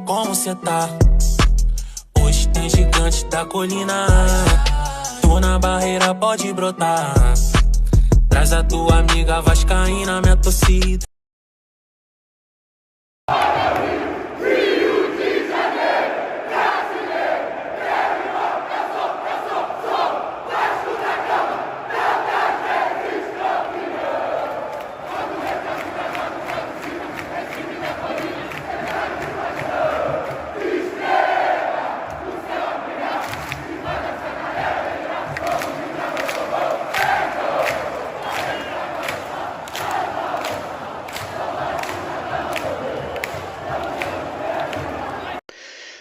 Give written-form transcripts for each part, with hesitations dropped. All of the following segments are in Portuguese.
como cê tá? Hoje tem gigante da colina. Tô na barreira, pode brotar. Traz a tua amiga vascaína, minha torcida.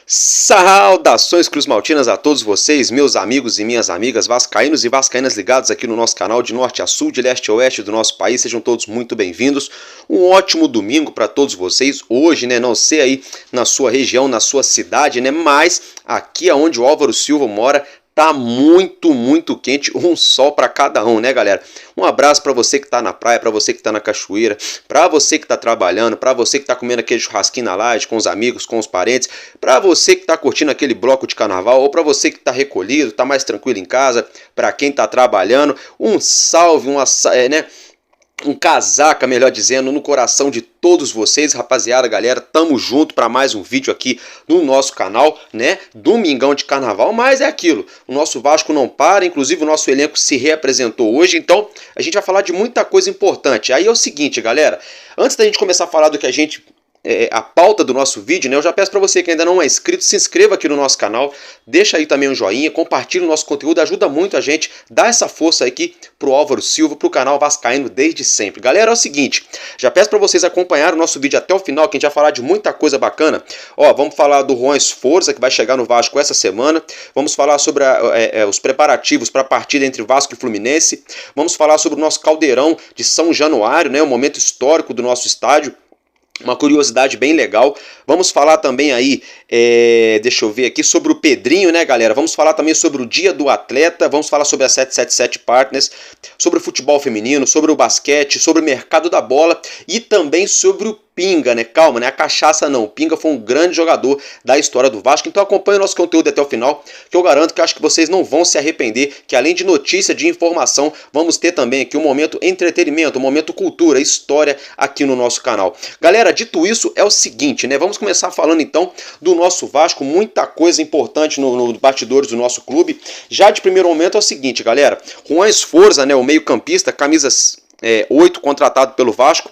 Saudações cruzmaltinas a todos vocês, meus amigos e minhas amigas vascaínos e vascaínas ligados aqui no nosso canal de norte a sul, de leste a oeste do nosso país. Sejam todos muito bem-vindos. Um ótimo domingo para todos vocês. Hoje, né, não sei aí na sua região, na sua cidade, né, mas aqui aonde o Álvaro Silva mora, tá muito quente, um sol para cada um, né, galera? Um abraço para você que tá na praia, para você que tá na cachoeira, para você que tá trabalhando, para você que tá comendo aquele churrasquinho na laje com os amigos, com os parentes, para você que tá curtindo aquele bloco de carnaval, ou para você que tá recolhido, tá mais tranquilo em casa, para quem tá trabalhando, um salve, um casaca, melhor dizendo, no coração de todos vocês, rapaziada, galera, tamo junto para mais um vídeo aqui no nosso canal, né, Domingão de Carnaval, mas é aquilo, o nosso Vasco não para, inclusive o nosso elenco se reapresentou hoje, então a gente vai falar de muita coisa importante. Aí é o seguinte, galera, antes da gente começar a falar do que a pauta do nosso vídeo, né? Eu já peço para você que ainda não é inscrito, se inscreva aqui no nosso canal, deixa aí também um joinha, compartilha o nosso conteúdo, ajuda muito a gente, dá essa força aqui pro Álvaro Silva, pro canal Vascaíno desde sempre. Galera, é o seguinte, já peço para vocês acompanharem o nosso vídeo até o final, que a gente vai falar de muita coisa bacana. Ó, vamos falar do Juan Esforza, que vai chegar no Vasco essa semana, vamos falar sobre os preparativos para a partida entre Vasco e Fluminense, vamos falar sobre o nosso caldeirão de São Januário, né? O momento histórico do nosso estádio. Uma curiosidade bem legal. Vamos falar também aí, deixa eu ver aqui, sobre o Pedrinho, né, galera? Vamos falar também sobre o Dia do Atleta, vamos falar sobre a 777 Partners, sobre o futebol feminino, sobre o basquete, sobre o mercado da bola e também sobre o Pinga, né? Calma, né? A cachaça não. O Pinga foi um grande jogador da história do Vasco. Então acompanhe o nosso conteúdo até o final, que eu garanto que acho que vocês não vão se arrepender, que além de notícia, de informação, vamos ter também aqui um momento entretenimento, um momento cultura, história aqui no nosso canal. Galera, dito isso, é o seguinte, né? Vamos começar falando então do nosso Vasco, muita coisa importante no bastidores do nosso clube. Já de primeiro momento é o seguinte, galera, Juan Esforza, né, o meio-campista, camisa 8, contratado pelo Vasco,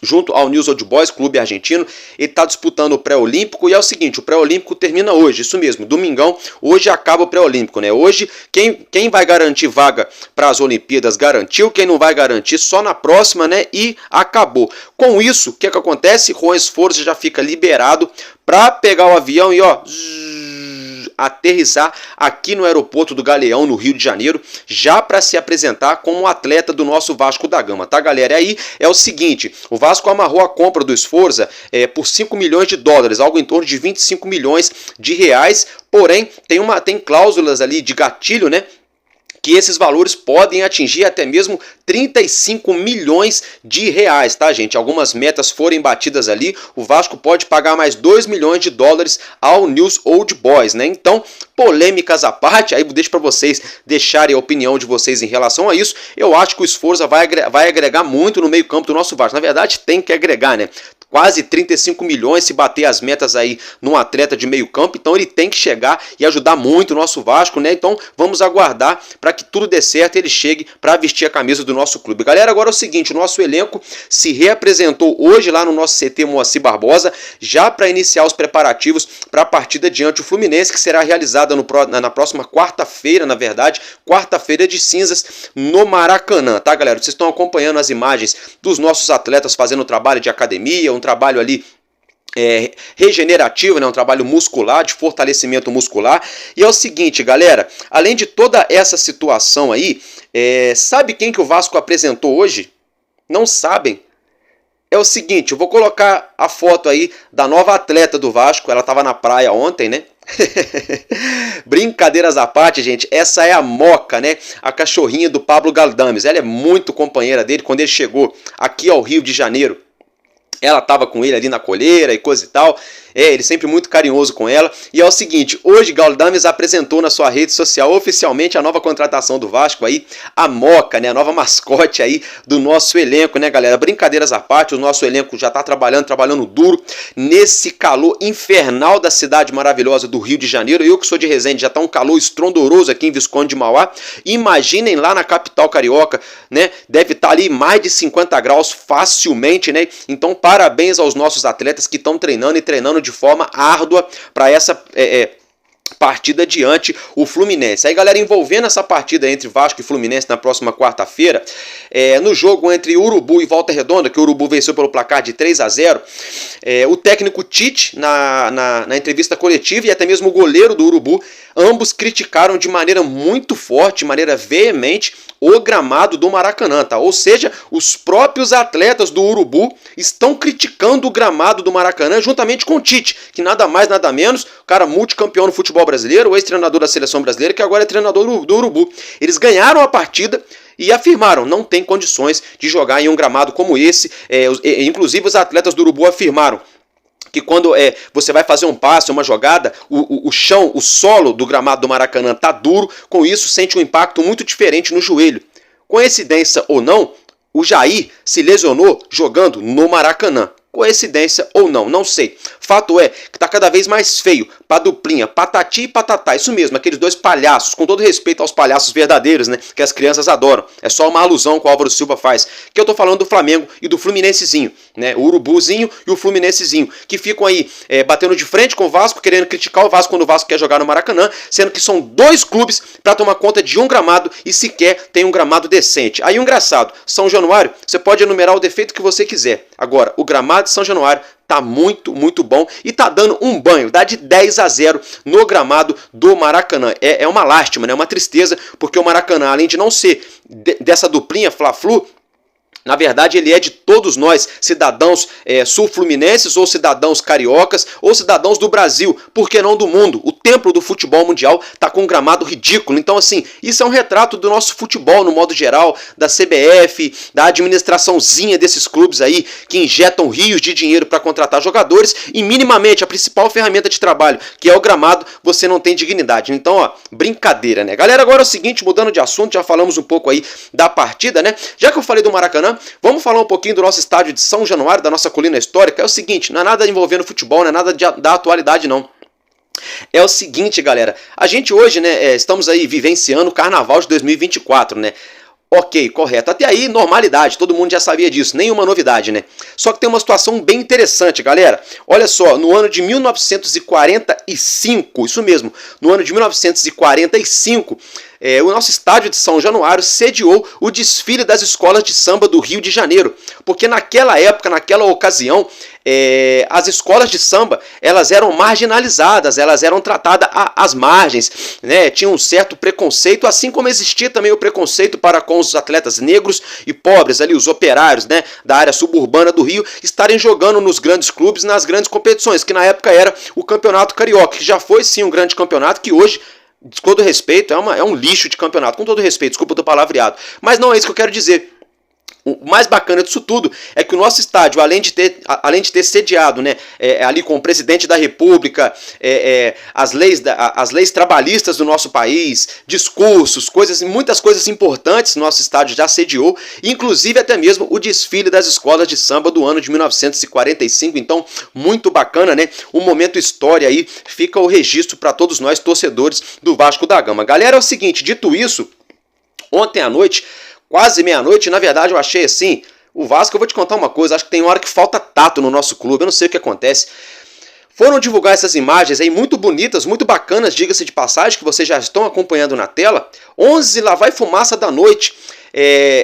junto ao Newell's Old Boys, clube argentino, ele está disputando o pré-olímpico, e é o seguinte, o pré-olímpico termina hoje, isso mesmo, domingão, hoje acaba o pré-olímpico, né? Hoje, quem vai garantir vaga para as Olimpíadas garantiu, quem não vai garantir só na próxima, né? E acabou. Com isso, o que acontece? Juan Esforza já fica liberado para pegar o avião e aterrissar aqui no aeroporto do Galeão, no Rio de Janeiro, já para se apresentar como um atleta do nosso Vasco da Gama, tá, galera? E aí é o seguinte, o Vasco amarrou a compra do Esforza por 5 milhões de dólares, algo em torno de 25 milhões de reais, porém tem cláusulas ali de gatilho, né? Que esses valores podem atingir até mesmo 35 milhões de reais, tá, gente? Algumas metas forem batidas ali, o Vasco pode pagar mais 2 milhões de dólares ao Newell's Old Boys, né? Então, polêmicas à parte, aí deixo para vocês deixarem a opinião de vocês em relação a isso. Eu acho que o Esforza vai agregar muito no meio-campo do nosso Vasco. Na verdade, tem que agregar, né? Quase 35 milhões se bater as metas aí num atleta de meio campo, então ele tem que chegar e ajudar muito o nosso Vasco, né? Então vamos aguardar para que tudo dê certo e ele chegue para vestir a camisa do nosso clube. Galera, agora é o seguinte, o nosso elenco se reapresentou hoje lá no nosso CT Moacir Barbosa, já para iniciar os preparativos para a partida diante do Fluminense, que será realizada na próxima quarta-feira, na verdade, quarta-feira de cinzas no Maracanã, tá, galera? Vocês estão acompanhando as imagens dos nossos atletas fazendo trabalho de academia, um trabalho ali regenerativo, né? Um trabalho muscular, de fortalecimento muscular. E é o seguinte, galera, além de toda essa situação aí, sabe quem que o Vasco apresentou hoje? Não sabem? É o seguinte, eu vou colocar a foto aí da nova atleta do Vasco, ela estava na praia ontem, né? Brincadeiras à parte, gente, essa é a Moca, né? A cachorrinha do Pablo Galdames. Ela é muito companheira dele. Quando ele chegou aqui ao Rio de Janeiro, Ela estava com ele ali na coleira e coisa e tal. Ele sempre muito carinhoso com ela. E é o seguinte, hoje Galo Dames apresentou na sua rede social oficialmente a nova contratação do Vasco aí, a Moca, né? A nova mascote aí do nosso elenco, né, galera? Brincadeiras à parte, o nosso elenco já tá trabalhando duro nesse calor infernal da cidade maravilhosa do Rio de Janeiro. Eu que sou de Resende, já tá um calor estrondoroso aqui em Visconde de Mauá. Imaginem lá na capital carioca, né? Deve estar ali mais de 50 graus facilmente, né? Então, parabéns aos nossos atletas que estão treinando e treinando de forma árdua para essa partida diante o Fluminense. Aí, galera, envolvendo essa partida entre Vasco e Fluminense na próxima quarta-feira, no jogo entre Urubu e Volta Redonda, que o Urubu venceu pelo placar de 3-0, o técnico Tite, na entrevista coletiva, e até mesmo o goleiro do Urubu, ambos criticaram de maneira muito forte, de maneira veemente, o gramado do Maracanã, tá? Ou seja, os próprios atletas do Urubu estão criticando o gramado do Maracanã juntamente com o Tite, que nada mais, nada menos, o cara multicampeão no futebol brasileiro, o ex-treinador da seleção brasileira, que agora é treinador do Urubu. Eles ganharam a partida e afirmaram, não tem condições de jogar em um gramado como esse. Inclusive os atletas do Urubu afirmaram que quando você vai fazer um passe, uma jogada, o chão, o solo do gramado do Maracanã tá duro, com isso sente um impacto muito diferente no joelho. Coincidência ou não, o Jair se lesionou jogando no Maracanã. Coincidência ou não, não sei. Fato é que tá cada vez mais feio pra duplinha, Patati e Patatá. Isso mesmo, aqueles dois palhaços, com todo respeito aos palhaços verdadeiros, né? Que as crianças adoram. É só uma alusão que o Álvaro Silva faz. Que eu tô falando do Flamengo e do Fluminensezinho, né? O Urubuzinho e o Fluminensezinho, que ficam aí batendo de frente com o Vasco, querendo criticar o Vasco quando o Vasco quer jogar no Maracanã, sendo que são dois clubes pra tomar conta de um gramado e sequer tem um gramado decente. Aí, engraçado, São Januário, você pode enumerar o defeito que você quiser. Agora, o gramado de São Januário tá muito, muito bom e tá dando um banho, dá de 10-0 no gramado do Maracanã. É uma lástima, né? Uma tristeza, porque o Maracanã, além de não ser dessa duplinha Fla-Flu, na verdade, ele é de todos nós, cidadãos sul-fluminenses ou cidadãos cariocas ou cidadãos do Brasil, por que não do mundo? O templo do futebol mundial está com um gramado ridículo. Então, assim, isso é um retrato do nosso futebol no modo geral, da CBF, da administraçãozinha desses clubes aí que injetam rios de dinheiro para contratar jogadores e minimamente a principal ferramenta de trabalho, que é o gramado, você não tem dignidade. Então, ó, brincadeira, né? Galera, agora é o seguinte, mudando de assunto, já falamos um pouco aí da partida, né? Já que eu falei do Maracanã, vamos falar um pouquinho do nosso estádio de São Januário, da nossa colina histórica. É o seguinte, não é nada envolvendo futebol, não é nada da atualidade, não. É o seguinte, galera, a gente hoje, né, estamos aí vivenciando o Carnaval de 2024, né? Ok, correto. Até aí, normalidade, todo mundo já sabia disso, nenhuma novidade, né? Só que tem uma situação bem interessante, galera. Olha só, no ano de 1945, isso mesmo, no ano de 1945, o nosso estádio de São Januário sediou o desfile das escolas de samba do Rio de Janeiro, porque naquela época, naquela ocasião, as escolas de samba, elas eram marginalizadas, elas eram tratadas às margens, né? Tinha um certo preconceito, assim como existia também o preconceito para com os atletas negros e pobres, ali os operários, né, da área suburbana do Rio, estarem jogando nos grandes clubes, nas grandes competições, que na época era o Campeonato Carioca, que já foi sim um grande campeonato, que hoje, com todo respeito, é um lixo de campeonato, com todo respeito, desculpa do palavreado, mas não é isso que eu quero dizer. O mais bacana disso tudo é que o nosso estádio, além de ter sediado, né, ali com o presidente da República, as leis trabalhistas do nosso país, discursos, muitas coisas importantes, nosso estádio já sediou, inclusive até mesmo o desfile das escolas de samba do ano de 1945. Então, muito bacana, né? Um momento história aí, fica o registro para todos nós torcedores do Vasco da Gama. Galera, é o seguinte, dito isso, ontem à noite, quase meia-noite, na verdade eu achei assim, o Vasco, eu vou te contar uma coisa, acho que tem hora que falta tato no nosso clube, eu não sei o que acontece. Foram divulgar essas imagens aí muito bonitas, muito bacanas, diga-se de passagem, que vocês já estão acompanhando na tela. 11 lá vai fumaça da noite,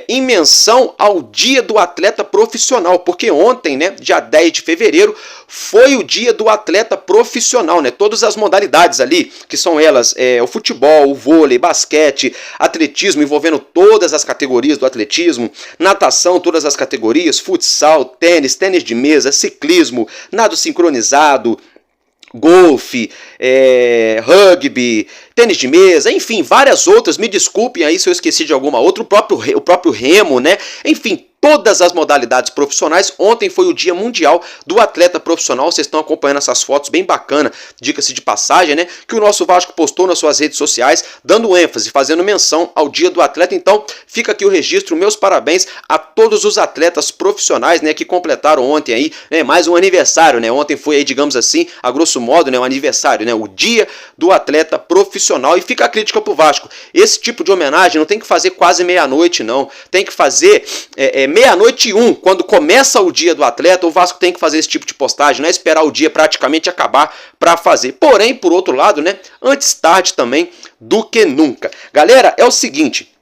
em menção ao Dia do Atleta Profissional, porque ontem, né, dia 10 de fevereiro, foi o Dia do Atleta Profissional, né, todas as modalidades ali, que são elas, o futebol, o vôlei, basquete, atletismo, envolvendo todas as categorias do atletismo, natação, todas as categorias, futsal, tênis de mesa, ciclismo, nado sincronizado, golfe, rugby, tênis de mesa, enfim, várias outras, me desculpem aí se eu esqueci de alguma outra, o próprio remo, né? Enfim, todas as modalidades profissionais. Ontem foi o Dia Mundial do Atleta Profissional. Vocês estão acompanhando essas fotos bem bacana, diga-se de passagem, né? Que o nosso Vasco postou nas suas redes sociais, dando ênfase, fazendo menção ao Dia do Atleta. Então, fica aqui o registro, meus parabéns a todos os atletas profissionais, né? Que completaram ontem aí, né? Mais um aniversário, né? Ontem foi aí, digamos assim, a grosso modo, né? Um aniversário, né? O Dia do Atleta Profissional. E fica a crítica pro Vasco. Esse tipo de homenagem não tem que fazer quase meia-noite, não. Tem que fazer meia-noite e 1, quando começa o Dia do Atleta, o Vasco tem que fazer esse tipo de postagem, não é esperar o dia praticamente acabar para fazer. Porém, por outro lado, né, antes tarde também do que nunca. Galera, é o seguinte,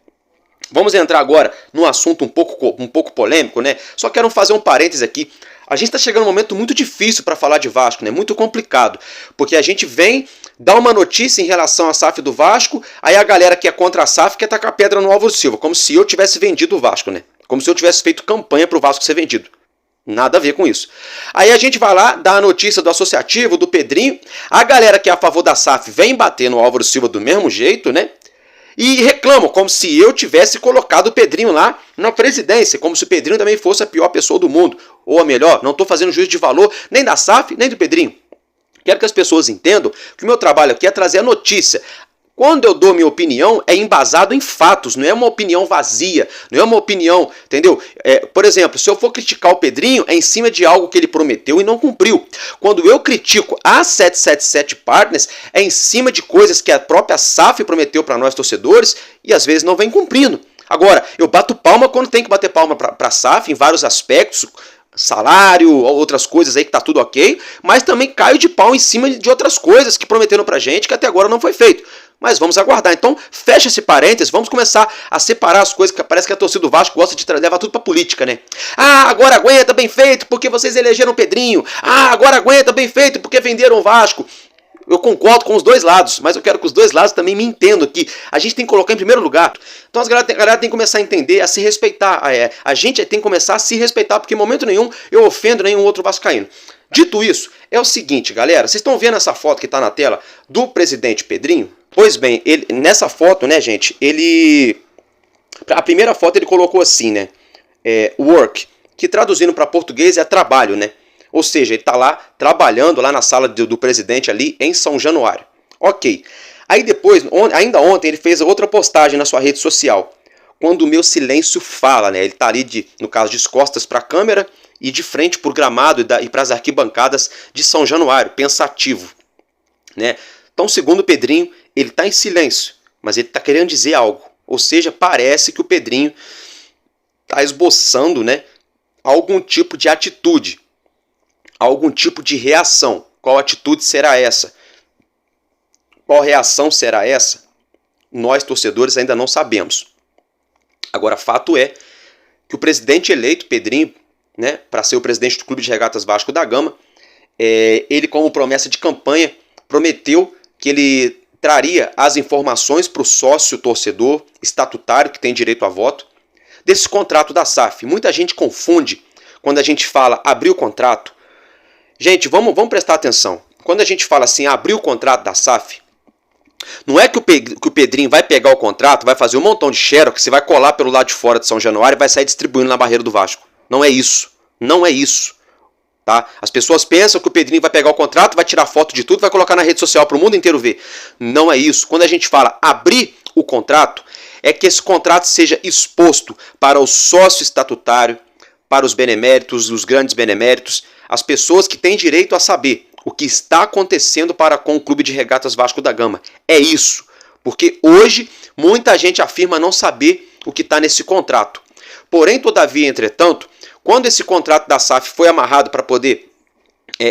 vamos entrar agora num assunto um pouco polêmico, né? Só quero fazer um parêntese aqui. A gente está chegando num momento muito difícil para falar de Vasco, né? Muito complicado, porque a gente vem dar uma notícia em relação à SAF do Vasco, aí a galera que é contra a SAF quer tacar pedra no Álvaro Silva, como se eu tivesse vendido o Vasco, né? Como se eu tivesse feito campanha para o Vasco ser vendido. Nada a ver com isso. Aí a gente vai lá, dá a notícia do Associativo, do Pedrinho, a galera que é a favor da SAF vem bater no Álvaro Silva do mesmo jeito, né? E reclamam como se eu tivesse colocado o Pedrinho lá na presidência, como se o Pedrinho também fosse a pior pessoa do mundo. Ou a melhor, não estou fazendo juízo de valor nem da SAF, nem do Pedrinho. Quero que as pessoas entendam que o meu trabalho aqui é trazer a notícia. Quando eu dou minha opinião, é embasado em fatos, não é uma opinião vazia, não é uma opinião, entendeu? Por exemplo, se eu for criticar o Pedrinho, é em cima de algo que ele prometeu e não cumpriu. Quando eu critico a 777 Partners, é em cima de coisas que a própria SAF prometeu para nós torcedores e às vezes não vem cumprindo. Agora, eu bato palma quando tem que bater palma para a SAF em vários aspectos, salário, outras coisas aí que tá tudo ok, mas também caio de pau em cima de outras coisas que prometeram pra gente que até agora não foi feito. Mas vamos aguardar. Então, fecha esse parênteses, vamos começar a separar as coisas, que parece que a torcida do Vasco gosta de levar tudo pra política, né? Ah, agora aguenta, bem feito, porque vocês elegeram o Pedrinho. Ah, agora aguenta, bem feito, porque venderam o Vasco. Eu concordo com os dois lados, mas eu quero que os dois lados também me entendam que a gente tem que colocar em primeiro lugar. Então a galera tem que começar a entender, a se respeitar. A gente tem que começar a se respeitar, porque em momento nenhum eu ofendo nenhum outro vascaíno. Dito isso, é o seguinte, galera, vocês estão vendo essa foto que está na tela do presidente Pedrinho? Pois bem, nessa foto, né, gente, a primeira foto ele colocou assim, né, work, que traduzindo para português é trabalho, né? Ou seja, ele está lá trabalhando lá na sala do presidente ali em São Januário. Ok. Aí depois, ainda ontem, ele fez outra postagem na sua rede social. Quando o meu silêncio fala, né? Ele está ali, no caso, de costas para a câmera e de frente para o gramado e para as arquibancadas de São Januário, pensativo, né? Então, segundo o Pedrinho, ele está em silêncio, mas ele está querendo dizer algo. Ou seja, parece que o Pedrinho está esboçando, né, algum tipo de atitude, algum tipo de reação. Qual atitude será essa? Qual reação será essa? Nós, torcedores, ainda não sabemos. Agora, fato é que o presidente eleito, Pedrinho, né, para ser o presidente do Clube de Regatas Vasco da Gama, ele, como promessa de campanha, prometeu que ele traria as informações para o sócio torcedor estatutário, que tem direito a voto, desse contrato da SAF. Muita gente confunde quando a gente fala abrir o contrato. Gente, vamos prestar atenção. Quando a gente fala assim, abrir o contrato da SAF, não é que o Pedrinho vai pegar o contrato, vai fazer um montão de xerox, você vai colar pelo lado de fora de São Januário e vai sair distribuindo na barreira do Vasco. Não é isso. Não é isso. Tá? As pessoas pensam que o Pedrinho vai pegar o contrato, vai tirar foto de tudo, vai colocar na rede social para o mundo inteiro ver. Não é isso. Quando a gente fala abrir o contrato, é que esse contrato seja exposto para o sócio estatutário, para os beneméritos, os grandes beneméritos, as pessoas que têm direito a saber o que está acontecendo para com o Clube de Regatas Vasco da Gama. É isso. Porque hoje muita gente afirma não saber o que está nesse contrato. Porém, todavia, entretanto, quando esse contrato da SAF foi amarrado para poder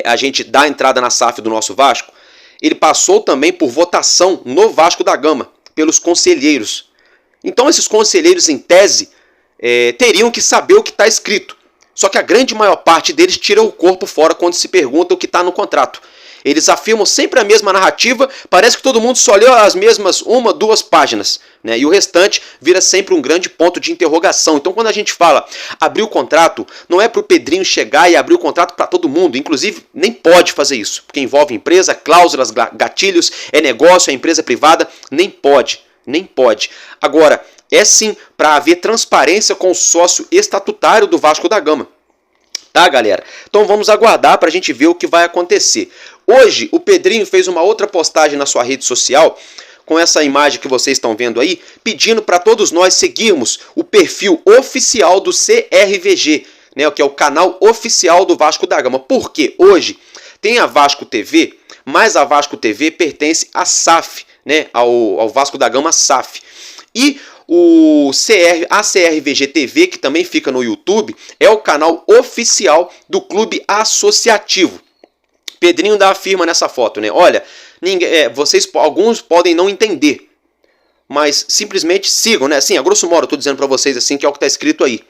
a gente dar entrada na SAF do nosso Vasco, ele passou também por votação no Vasco da Gama, pelos conselheiros. Então esses conselheiros, em tese, teriam que saber o que está escrito. Só que a grande maior parte deles tira o corpo fora quando se pergunta o que está no contrato. Eles afirmam sempre a mesma narrativa, parece que todo mundo só leu as mesmas 1, 2 páginas, né? E o restante vira sempre um grande ponto de interrogação. Então quando a gente fala abrir o contrato, não é para o Pedrinho chegar e abrir o contrato para todo mundo, inclusive nem pode fazer isso, porque envolve empresa, cláusulas, gatilhos, é negócio, é empresa privada, nem pode. Agora, É sim para haver transparência com o sócio estatutário do Vasco da Gama. Tá, galera? Então vamos aguardar para a gente ver o que vai acontecer. Hoje, o Pedrinho fez uma outra postagem na sua rede social, com essa imagem que vocês estão vendo aí, pedindo para todos nós seguirmos o perfil oficial do CRVG, né, que é o canal oficial do Vasco da Gama. Porque hoje tem a Vasco TV, mas a Vasco TV pertence à SAF, né, ao Vasco da Gama SAF. E a CRVG TV, que também fica no YouTube, é o canal oficial do Clube Associativo. Pedrinho ainda afirma nessa foto, né? Olha, alguns podem não entender, mas simplesmente sigam, né? Assim, a grosso modo, eu estou dizendo para vocês assim, que é o que está escrito aí.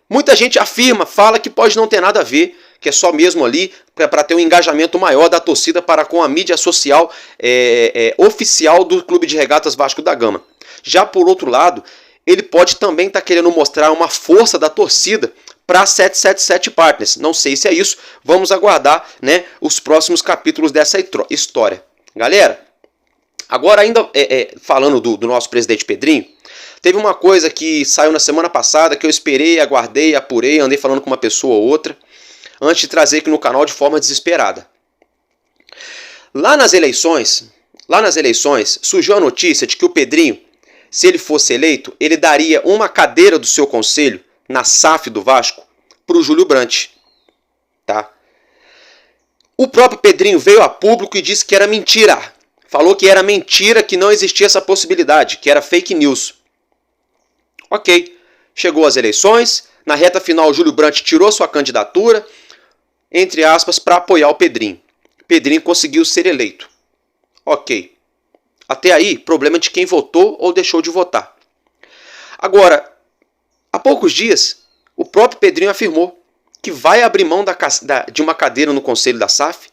Muita gente afirma, fala que pode não ter nada a ver, que é só mesmo ali para ter um engajamento maior da torcida para com a mídia social oficial do Clube de Regatas Vasco da Gama. Já por outro lado, ele pode também estar querendo mostrar uma força da torcida para 777 Partners. Não sei se é isso, vamos aguardar, né, os próximos capítulos dessa história. Galera, agora ainda falando do nosso presidente Pedrinho, teve uma coisa que saiu na semana passada que eu esperei, aguardei, apurei, andei falando com uma pessoa ou outra, antes de trazer aqui no canal de forma desesperada. Lá nas eleições, surgiu a notícia de que o Pedrinho, se ele fosse eleito, ele daria uma cadeira do seu conselho na SAF do Vasco para o Júlio Brandt. Tá? O próprio Pedrinho veio a público e disse que era mentira. Falou que era mentira, que não existia essa possibilidade, que era fake news. Ok, chegou as eleições, na reta final o Júlio Brandt tirou sua candidatura, entre aspas, para apoiar o Pedrinho. Pedrinho conseguiu ser eleito. Ok. Até aí, problema de quem votou ou deixou de votar. Agora, há poucos dias, o próprio Pedrinho afirmou que vai abrir mão de uma cadeira no conselho da SAF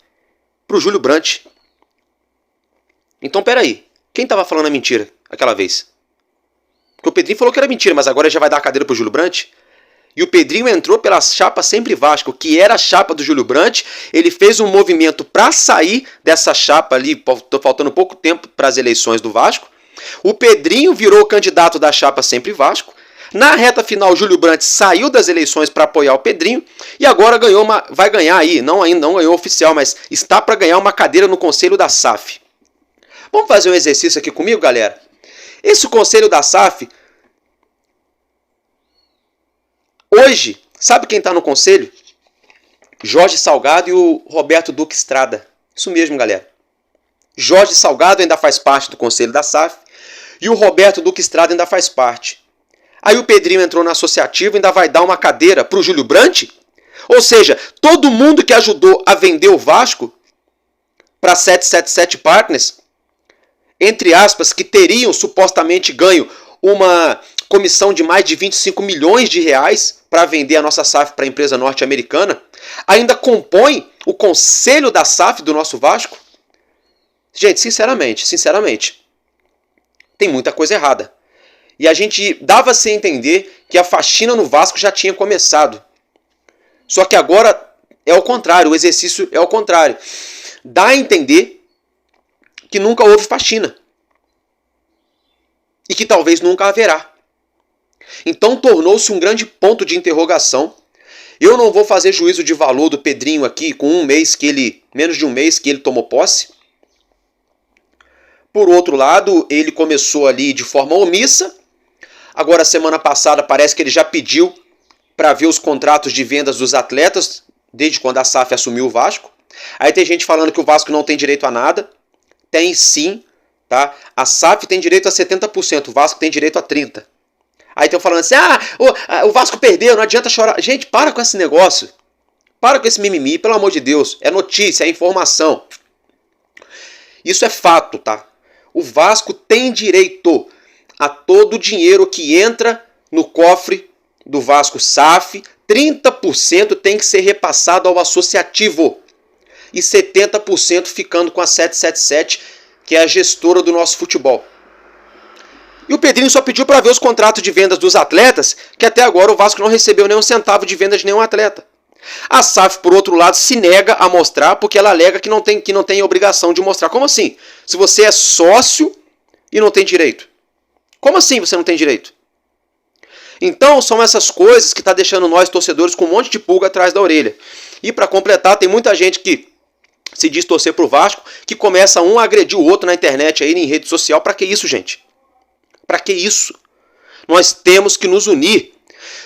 para o Júlio Brandt. Então, peraí, quem estava falando a mentira aquela vez? Porque o Pedrinho falou que era mentira, mas agora já vai dar a cadeira para o Júlio Brandt? E o Pedrinho entrou pela chapa Sempre Vasco, que era a chapa do Júlio Brandt. Ele fez um movimento para sair dessa chapa ali, faltando pouco tempo para as eleições do Vasco. O Pedrinho virou candidato da chapa Sempre Vasco. Na reta final, o Júlio Brandt saiu das eleições para apoiar o Pedrinho. E agora vai ganhar aí, ainda não ganhou oficial, mas está para ganhar uma cadeira no conselho da SAF. Vamos fazer um exercício aqui comigo, galera? Esse conselho da SAF... Hoje, sabe quem está no conselho? Jorge Salgado e o Roberto Duque Estrada. Isso mesmo, galera. Jorge Salgado ainda faz parte do conselho da SAF e o Roberto Duque Estrada ainda faz parte. Aí o Pedrinho entrou na associativa e ainda vai dar uma cadeira para o Júlio Brandt? Ou seja, todo mundo que ajudou a vender o Vasco para 777 Partners, entre aspas, que teriam supostamente ganho uma comissão de mais de 25 milhões de reais para vender a nossa SAF para a empresa norte-americana, ainda compõe o conselho da SAF do nosso Vasco? Gente, sinceramente, tem muita coisa errada. E a gente dava-se a entender que a faxina no Vasco já tinha começado. Só que agora é o contrário, o exercício é o contrário. Dá a entender que nunca houve faxina. E que talvez nunca haverá. Então tornou-se um grande ponto de interrogação. Eu não vou fazer juízo de valor do Pedrinho aqui com menos de um mês que ele tomou posse. Por outro lado, ele começou ali de forma omissa. Agora, semana passada, parece que ele já pediu para ver os contratos de vendas dos atletas, desde quando a SAF assumiu o Vasco. Aí tem gente falando que o Vasco não tem direito a nada. Tem sim, tá? A SAF tem direito a 70%, o Vasco tem direito a 30%. Aí estão falando assim, o Vasco perdeu, não adianta chorar. Gente, para com esse negócio. Para com esse mimimi, pelo amor de Deus. É notícia, é informação. Isso é fato, tá? O Vasco tem direito a todo o dinheiro que entra no cofre do Vasco SAF. 30% tem que ser repassado ao associativo. E 70% ficando com a 777, que é a gestora do nosso futebol. E o Pedrinho só pediu para ver os contratos de vendas dos atletas, que até agora o Vasco não recebeu nenhum centavo de venda de nenhum atleta. A SAF, por outro lado, se nega a mostrar porque ela alega que não tem obrigação de mostrar. Como assim? Se você é sócio e não tem direito. Como assim você não tem direito? Então são essas coisas que tá deixando nós torcedores com um monte de pulga atrás da orelha. E para completar, tem muita gente que se diz torcer pro Vasco, que começa um a agredir o outro na internet, aí em rede social. Para que isso, gente? Para que isso? Nós temos que nos unir.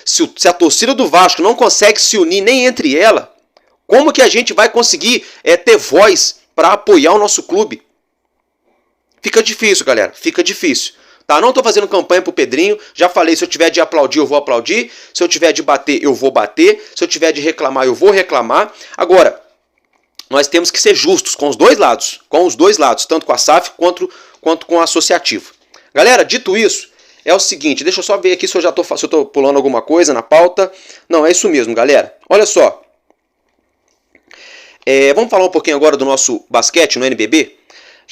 Se a torcida do Vasco não consegue se unir nem entre ela, como que a gente vai conseguir ter voz para apoiar o nosso clube? Fica difícil, galera. Fica difícil. Tá? Não estou fazendo campanha pro Pedrinho. Já falei, se eu tiver de aplaudir, eu vou aplaudir. Se eu tiver de bater, eu vou bater. Se eu tiver de reclamar, eu vou reclamar. Agora, nós temos que ser justos com os dois lados. Com os dois lados, tanto com a SAF quanto com o associativo. Galera, dito isso, é o seguinte. Deixa eu só ver aqui se eu já estou pulando alguma coisa na pauta. Não, é isso mesmo, galera. Olha só. Vamos falar um pouquinho agora do nosso basquete no NBB?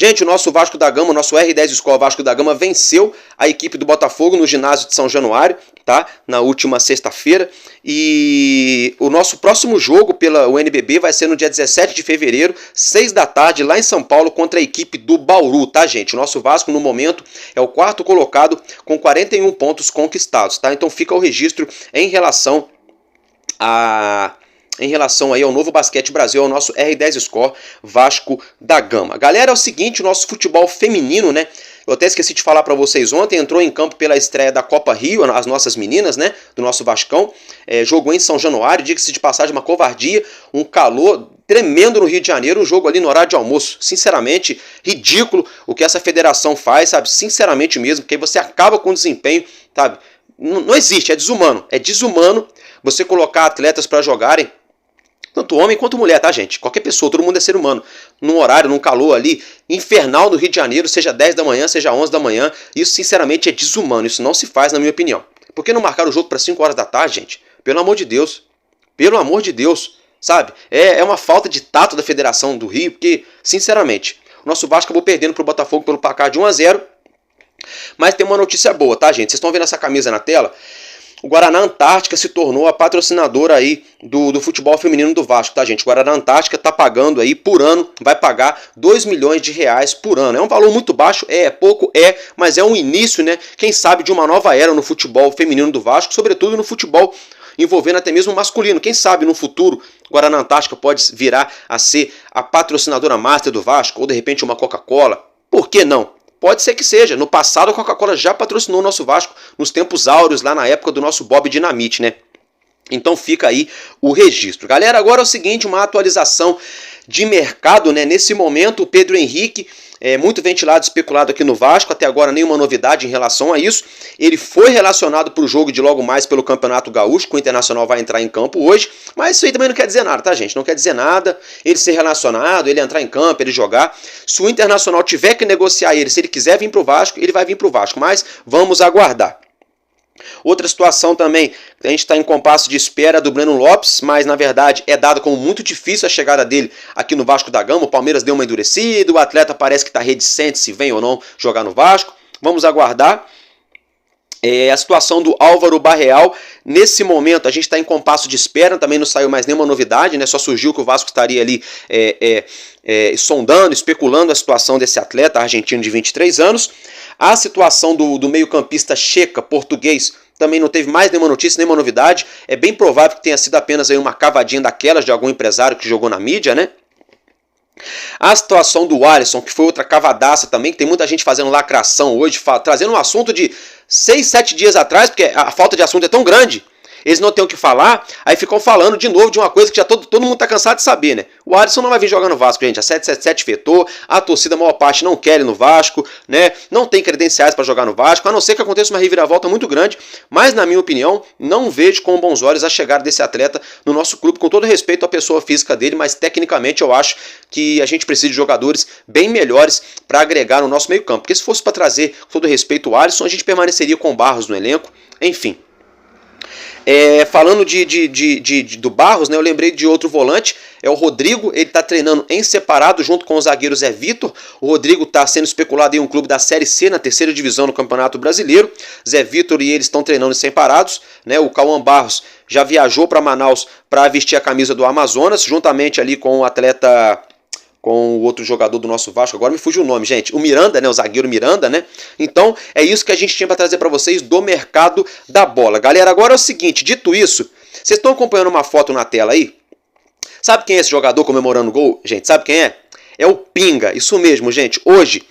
Gente, o nosso Vasco da Gama, o nosso R10 Escola Vasco da Gama venceu a equipe do Botafogo no ginásio de São Januário, tá? Na última sexta-feira. E o nosso próximo jogo pela NBB vai ser no dia 17 de fevereiro, 6 da tarde, lá em São Paulo, contra a equipe do Bauru, tá, gente? O nosso Vasco, no momento, é o quarto colocado com 41 pontos conquistados, tá? Então fica o registro em relação aí ao Novo Basquete Brasil, ao nosso R10 Score Vasco da Gama. Galera, é o seguinte, o nosso futebol feminino, né? Eu até esqueci de falar para vocês ontem, entrou em campo pela estreia da Copa Rio, as nossas meninas, né? Do nosso Vascão. Jogou em São Januário, diga-se de passagem, uma covardia, um calor tremendo no Rio de Janeiro, um jogo ali no horário de almoço. Sinceramente, ridículo o que essa federação faz, sabe? Sinceramente mesmo, porque aí você acaba com o desempenho, sabe? Não existe, é desumano. É desumano você colocar atletas para jogarem, tanto homem quanto mulher, tá, gente? Qualquer pessoa, todo mundo é ser humano. Num horário, num calor ali, infernal no Rio de Janeiro, seja 10 da manhã, seja 11 da manhã. Isso, sinceramente, é desumano. Isso não se faz, na minha opinião. Por que não marcar o jogo para 5 horas da tarde, gente? Pelo amor de Deus. Pelo amor de Deus. Sabe? É uma falta de tato da Federação do Rio, porque, sinceramente, o nosso Vasco acabou perdendo pro Botafogo pelo placar de 1-0. Mas tem uma notícia boa, tá, gente? Vocês estão vendo essa camisa na tela? O Guaraná Antártica se tornou a patrocinadora aí do futebol feminino do Vasco, tá, gente? O Guaraná Antártica tá pagando aí por ano, vai pagar 2 milhões de reais por ano. É um valor muito baixo, é pouco, mas é um início, né? Quem sabe de uma nova era no futebol feminino do Vasco, sobretudo no futebol envolvendo até mesmo o masculino. Quem sabe no futuro o Guaraná Antártica pode virar a ser a patrocinadora master do Vasco, ou de repente uma Coca-Cola. Por que não? Pode ser que seja. No passado a Coca-Cola já patrocinou o nosso Vasco nos tempos áureos, lá na época do nosso Bob Dinamite, né? Então fica aí o registro. Galera, agora é o seguinte, uma atualização de mercado, né? Nesse momento o Pedro Henrique, muito ventilado, especulado aqui no Vasco, até agora nenhuma novidade em relação a isso. Ele foi relacionado para o jogo de logo mais pelo Campeonato Gaúcho, que o Internacional vai entrar em campo hoje, mas isso aí também não quer dizer nada, tá, gente? Não quer dizer nada ele ser relacionado, ele entrar em campo, ele jogar. Se o Internacional tiver que negociar ele, se ele quiser vir para o Vasco, ele vai vir para o Vasco, mas vamos aguardar. Outra situação também, a gente está em compasso de espera do Breno Lopes, mas na verdade é dado como muito difícil a chegada dele aqui no Vasco da Gama. O Palmeiras deu uma endurecida, o atleta parece que está reticente se vem ou não jogar no Vasco. Vamos aguardar. A situação do Álvaro Barreal, nesse momento a gente está em compasso de espera, também não saiu mais nenhuma novidade, né? Só surgiu que o Vasco estaria ali sondando, especulando a situação desse atleta argentino de 23 anos. A situação do meio-campista Checa, português, também não teve mais nenhuma notícia, nenhuma novidade. É bem provável que tenha sido apenas aí uma cavadinha daquelas de algum empresário que jogou na mídia, né? A situação do Alisson, que foi outra cavadaça também, que tem muita gente fazendo lacração hoje, trazendo um assunto de 6, 7 dias atrás, porque a falta de assunto é tão grande, eles não têm o que falar, aí ficam falando de novo de uma coisa que já todo mundo está cansado de saber, né? O Alisson não vai vir jogar no Vasco, gente. A 777 vetou, a torcida, a maior parte, não quer ir no Vasco, né? Não tem credenciais para jogar no Vasco, a não ser que aconteça uma reviravolta muito grande, mas na minha opinião, não vejo com bons olhos a chegada desse atleta no nosso clube, com todo respeito à pessoa física dele, mas tecnicamente eu acho que a gente precisa de jogadores bem melhores para agregar no nosso meio campo, porque se fosse para trazer, com todo respeito, o Alisson, a gente permaneceria com o Barros no elenco, enfim. Falando do Barros, né, eu lembrei de outro volante, é o Rodrigo. Ele está treinando em separado junto com o zagueiro Zé Vitor. O Rodrigo está sendo especulado em um clube da Série C, na terceira divisão no Campeonato Brasileiro. Zé Vitor e eles estão treinando separados, né? O Cauã Barros já viajou para Manaus para vestir a camisa do Amazonas, juntamente ali com o atleta com o outro jogador do nosso Vasco, agora me fugiu o nome, gente, o Miranda, né, o zagueiro Miranda, né? Então, é isso que a gente tinha para trazer para vocês do mercado da bola. Galera, agora é o seguinte, dito isso, vocês estão acompanhando uma foto na tela aí? Sabe quem é esse jogador comemorando o gol? Gente, sabe quem é? É o Pinga, isso mesmo, gente. Hoje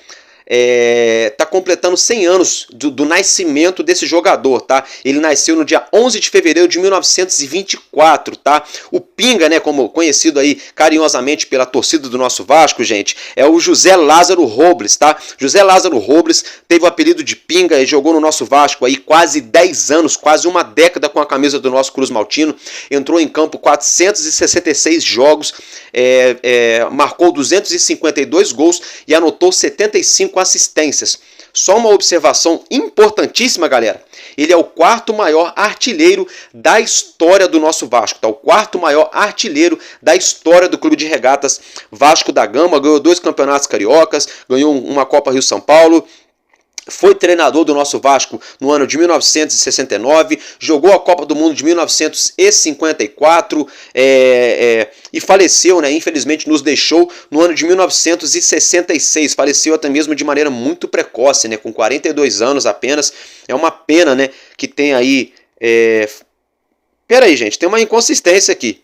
tá completando 100 anos do nascimento desse jogador, tá? Ele nasceu no dia 11 de fevereiro de 1924, tá? O Pinga, né, como conhecido aí carinhosamente pela torcida do nosso Vasco, gente, é o José Lázaro Robles, tá? José Lázaro Robles teve o apelido de Pinga e jogou no nosso Vasco aí quase 10 anos, quase uma década com a camisa do nosso Cruz Maltino. Entrou em campo 466 jogos, marcou 252 gols e anotou 75 assistências. Só uma observação importantíssima, galera. Ele é o quarto maior artilheiro da história do nosso Vasco, tá? O quarto maior artilheiro da história do Clube de Regatas Vasco da Gama. Ganhou 2 campeonatos cariocas, ganhou uma Copa Rio-São Paulo. Foi treinador do nosso Vasco no ano de 1969, jogou a Copa do Mundo de 1954 e faleceu, né? Infelizmente nos deixou no ano de 1966. Faleceu até mesmo de maneira muito precoce, né? Com 42 anos apenas. É uma pena, né? Que tem aí... Peraí, gente, tem uma inconsistência aqui.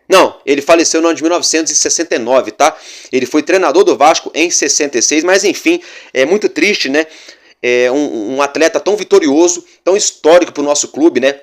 Não, ele faleceu no ano de 1969, tá? Ele foi treinador do Vasco em 66, mas enfim, é muito triste, né? Um atleta tão vitorioso, tão histórico para o nosso clube, né?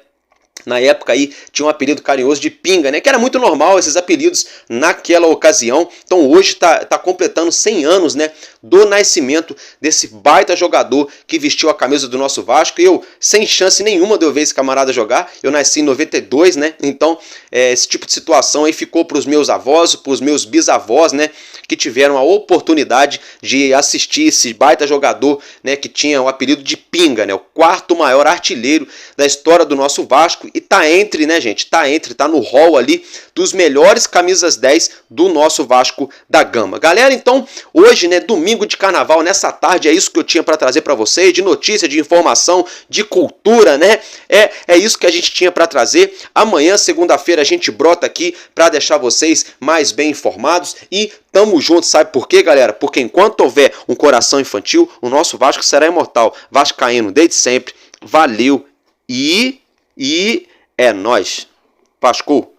Na época aí tinha um apelido carinhoso de Pinga, né? Que era muito normal esses apelidos naquela ocasião. Então hoje tá completando 100 anos, né? Do nascimento desse baita jogador que vestiu a camisa do nosso Vasco. E eu, sem chance nenhuma de eu ver esse camarada jogar, eu nasci em 92, né? Então esse tipo de situação aí ficou para os meus avós, para os meus bisavós, né? Que tiveram a oportunidade de assistir esse baita jogador, né? Que tinha o apelido de Pinga, né? O quarto maior artilheiro da história do nosso Vasco. E tá entre, né, gente? Tá no hall ali dos melhores camisas 10 do nosso Vasco da Gama. Galera, então, hoje, né, domingo de carnaval, nessa tarde, é isso que eu tinha para trazer para vocês, de notícia, de informação, de cultura, né? É isso que a gente tinha para trazer. Amanhã, segunda-feira, a gente brota aqui para deixar vocês mais bem informados e tamo junto, sabe por quê, galera? Porque enquanto houver um coração infantil, o nosso Vasco será imortal. Vascaíno desde sempre. Valeu e é nóis. Vasco.